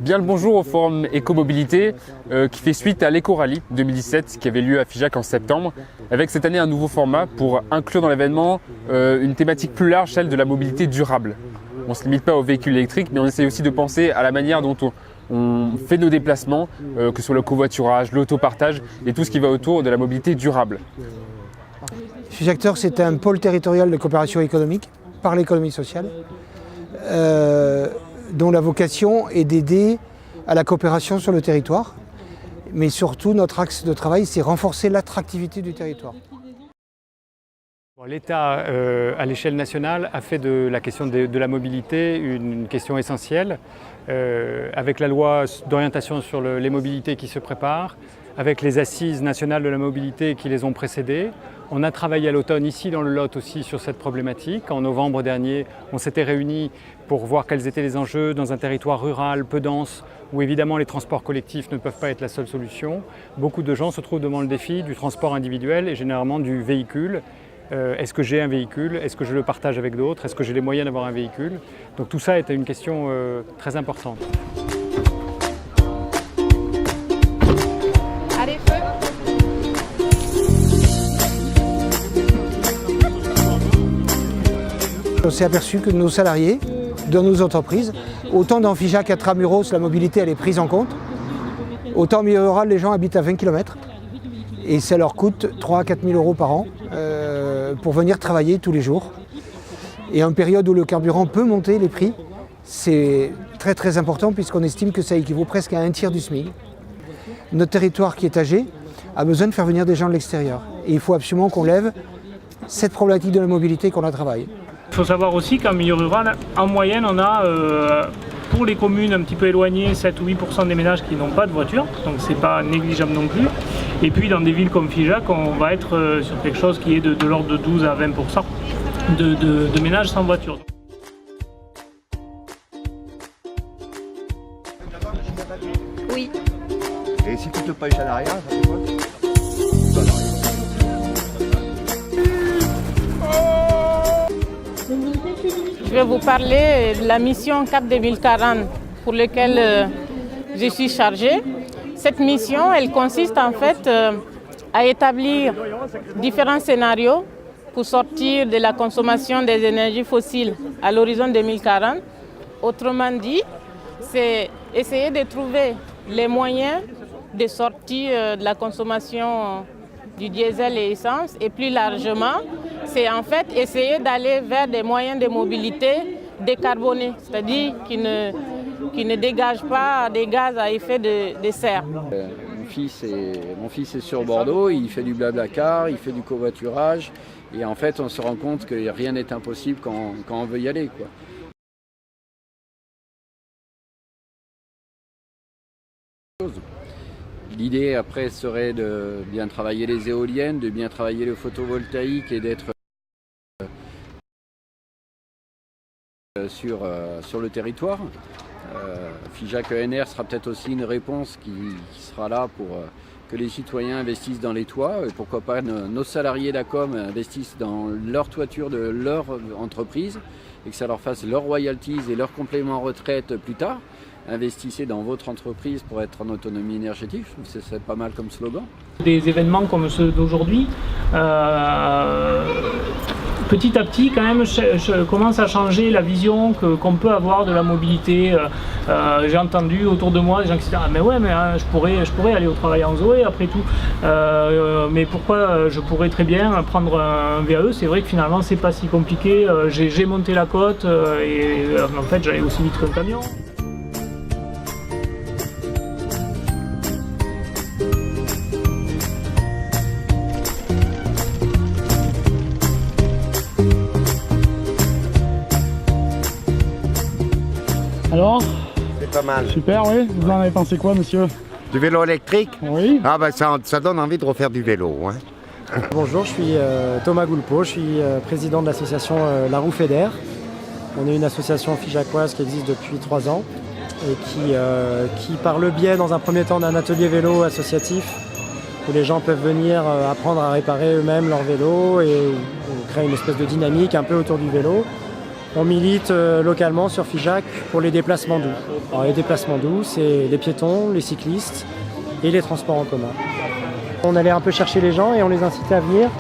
Bien le bonjour au forum Écomobilité qui fait suite à l'Éco-Rallye 2017 qui avait lieu à Figeac en septembre, avec cette année un nouveau format pour inclure dans l'événement une thématique plus large, celle de la mobilité durable. On ne se limite pas aux véhicules électriques, mais on essaie aussi de penser à la manière dont on fait nos déplacements, que ce soit le covoiturage, l'autopartage et tout ce qui va autour de la mobilité durable. Figeac-Teur, c'est un pôle territorial de coopération économique par l'économie sociale, dont la vocation est d'aider à la coopération sur le territoire. Mais surtout, notre axe de travail, c'est renforcer l'attractivité du territoire. L'État, à l'échelle nationale, a fait de la question de la mobilité une question essentielle, avec la loi d'orientation sur les mobilités qui se prépare, avec les assises nationales de la mobilité qui les ont précédées. On a travaillé à l'automne ici dans le Lot aussi sur cette problématique. En novembre dernier, on s'était réunis pour voir quels étaient les enjeux dans un territoire rural peu dense où évidemment les transports collectifs ne peuvent pas être la seule solution. Beaucoup de gens se trouvent devant le défi du transport individuel et généralement du véhicule. Est-ce que j'ai un véhicule? Est-ce que je le partage avec d'autres? Est-ce que j'ai les moyens d'avoir un véhicule? Donc tout ça était une question très importante. Allez, feu! On s'est aperçu que nos salariés, dans nos entreprises, autant dans Figeac Intramuros, la mobilité elle est prise en compte, autant en milieu rural, les gens habitent à 20 km et ça leur coûte 3 000 à 4 000 euros par an pour venir travailler tous les jours. Et en période où le carburant peut monter les prix, c'est très très important puisqu'on estime que ça équivaut presque à un tiers du SMIC. Notre territoire qui est âgé a besoin de faire venir des gens de l'extérieur. Et il faut absolument qu'on lève cette problématique de la mobilité qu'on a travaillé. Il faut savoir aussi qu'en milieu rural, en moyenne, on a pour les communes un petit peu éloignées 7 ou 8% des ménages qui n'ont pas de voiture, donc c'est pas négligeable non plus. Et puis dans des villes comme Figeac, on va être sur quelque chose qui est de l'ordre de 12 à 20% de ménages sans voiture. Oui. Et si tu te pêches à l'arrière, ça fait quoi? Je vais vous parler de la mission CAP 2040 pour laquelle je suis chargée. Cette mission, elle consiste en fait à établir différents scénarios pour sortir de la consommation des énergies fossiles à l'horizon 2040. Autrement dit, c'est essayer de trouver les moyens de sortir de la consommation du diesel et essence et plus largement, c'est en fait essayer d'aller vers des moyens de mobilité décarbonés, c'est-à-dire qui ne dégagent pas des gaz à effet de serre. Mon fils est sur Bordeaux, il fait du blablacar, il fait du covoiturage et en fait on se rend compte que rien n'est impossible quand on veut y aller, quoi. L'idée après serait de bien travailler les éoliennes, de bien travailler le photovoltaïque et d'être sur le territoire. Figeac ENR sera peut-être aussi une réponse qui sera là pour que les citoyens investissent dans les toits et pourquoi pas nos salariés d'ACOM investissent dans leur toiture de leur entreprise et que ça leur fasse leurs royalties et leurs compléments retraite plus tard. Investissez dans votre entreprise pour être en autonomie énergétique, je trouve que c'est pas mal comme slogan. Des événements comme ceux d'aujourd'hui, petit à petit quand même, je commence à changer la vision qu'on peut avoir de la mobilité. J'ai entendu autour de moi des gens qui se disent « Ah mais ouais, mais hein, je pourrais aller au travail en Zoé après tout. Mais pourquoi je pourrais très bien prendre un VAE ?» C'est vrai que finalement c'est pas si compliqué. J'ai monté la côte et en fait j'allais aussi vite qu'un camion. Alors? C'est pas mal. Super, oui. Vous en avez pensé quoi, monsieur? Du vélo électrique? Oui. Ah bah ça donne envie de refaire du vélo. Hein. Bonjour, je suis Thomas Goulpeau, je suis président de l'association La Roue Fédère. On est une association figeacoise qui existe depuis 3 ans et qui par le biais, dans un premier temps, d'un atelier vélo associatif où les gens peuvent venir apprendre à réparer eux-mêmes leur vélo et on crée une espèce de dynamique un peu autour du vélo. On milite localement sur Figeac pour les déplacements doux. Alors les déplacements doux, c'est les piétons, les cyclistes et les transports en commun. On allait un peu chercher les gens et on les incitait à venir.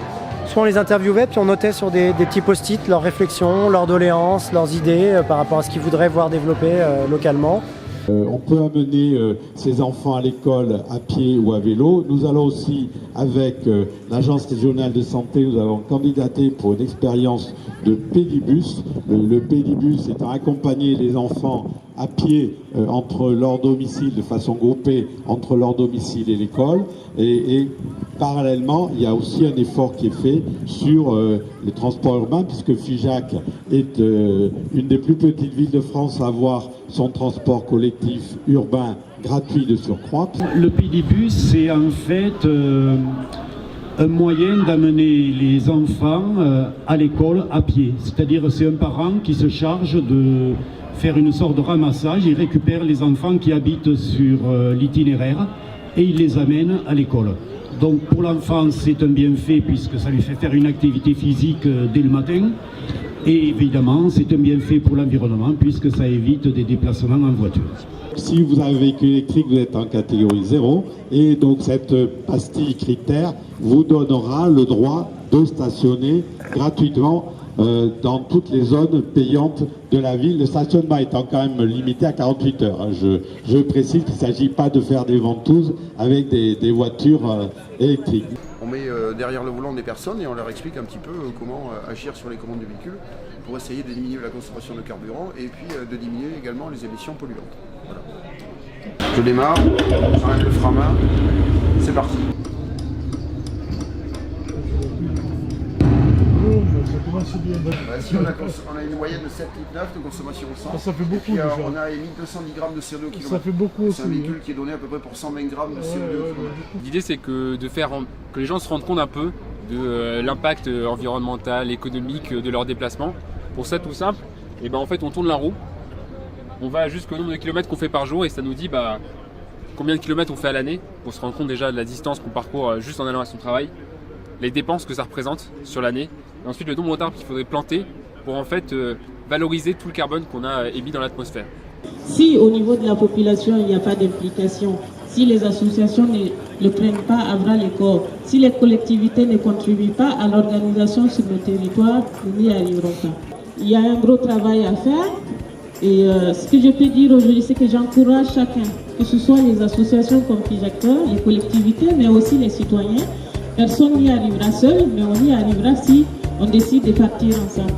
Soit on les interviewait, puis on notait sur des petits post-it leurs réflexions, leurs doléances, leurs idées par rapport à ce qu'ils voudraient voir développer localement. On peut amener ses enfants à l'école à pied ou à vélo. Nous allons aussi, avec l'Agence régionale de santé, nous avons candidaté pour une expérience de pédibus. Le pédibus étant accompagner les enfants à pied entre leur domicile, de façon groupée, entre leur domicile et l'école. Et parallèlement, il y a aussi un effort qui est fait sur les transports urbains, puisque Figeac est une des plus petites villes de France à avoir son transport collectif urbain gratuit de surcroît. Le pédibus, c'est en fait un moyen d'amener les enfants à l'école à pied. C'est-à-dire c'est un parent qui se charge de faire une sorte de ramassage. Il récupère les enfants qui habitent sur l'itinéraire et il les amène à l'école. Donc pour l'enfant, c'est un bienfait puisque ça lui fait faire une activité physique dès le matin. Et évidemment, c'est un bienfait pour l'environnement puisque ça évite des déplacements en voiture. Si vous avez un véhicule électrique, vous êtes en catégorie 0 et donc cette pastille critère vous donnera le droit de stationner gratuitement dans toutes les zones payantes de la ville. Le stationnement étant quand même limité à 48 heures. Je précise qu'il ne s'agit pas de faire des ventouses avec des voitures électriques. On met derrière le volant des personnes et on leur explique un petit peu comment agir sur les commandes du véhicule pour essayer de diminuer la consommation de carburant et puis de diminuer également les émissions polluantes. Voilà. Je démarre, j'enlève le frein à main, c'est parti. Si on a une moyenne de 7,9 litres de consommation au 100. Ça fait beaucoup. Et puis, on a émis 210 grammes de CO2 au kilomètre. Ça fait beaucoup aussi. C'est un véhicule qui est donné à peu près pour 120 grammes de CO2 au kilomètre. L'idée, c'est que les gens se rendent compte un peu de l'impact environnemental, économique de leur déplacement. Pour ça, tout simple, et en fait, on tourne la roue. On va jusqu'au nombre de kilomètres qu'on fait par jour et ça nous dit combien de kilomètres on fait à l'année pour se rendre compte déjà de la distance qu'on parcourt juste en allant à son travail, les dépenses que ça représente sur l'année, et ensuite le nombre d'arbres qu'il faudrait planter pour en fait valoriser tout le carbone qu'on a émis dans l'atmosphère. Si au niveau de la population il n'y a pas d'implication, si les associations ne prennent pas à bras le corps, si les collectivités ne contribuent pas à l'organisation sur le territoire, nous n'y arriverons pas. Il y a un gros travail à faire. Et ce que je peux dire aujourd'hui, c'est que j'encourage chacun, que ce soit les associations comme Figeac, les collectivités, mais aussi les citoyens. Personne n'y arrivera seul, mais on y arrivera si on décide de partir ensemble.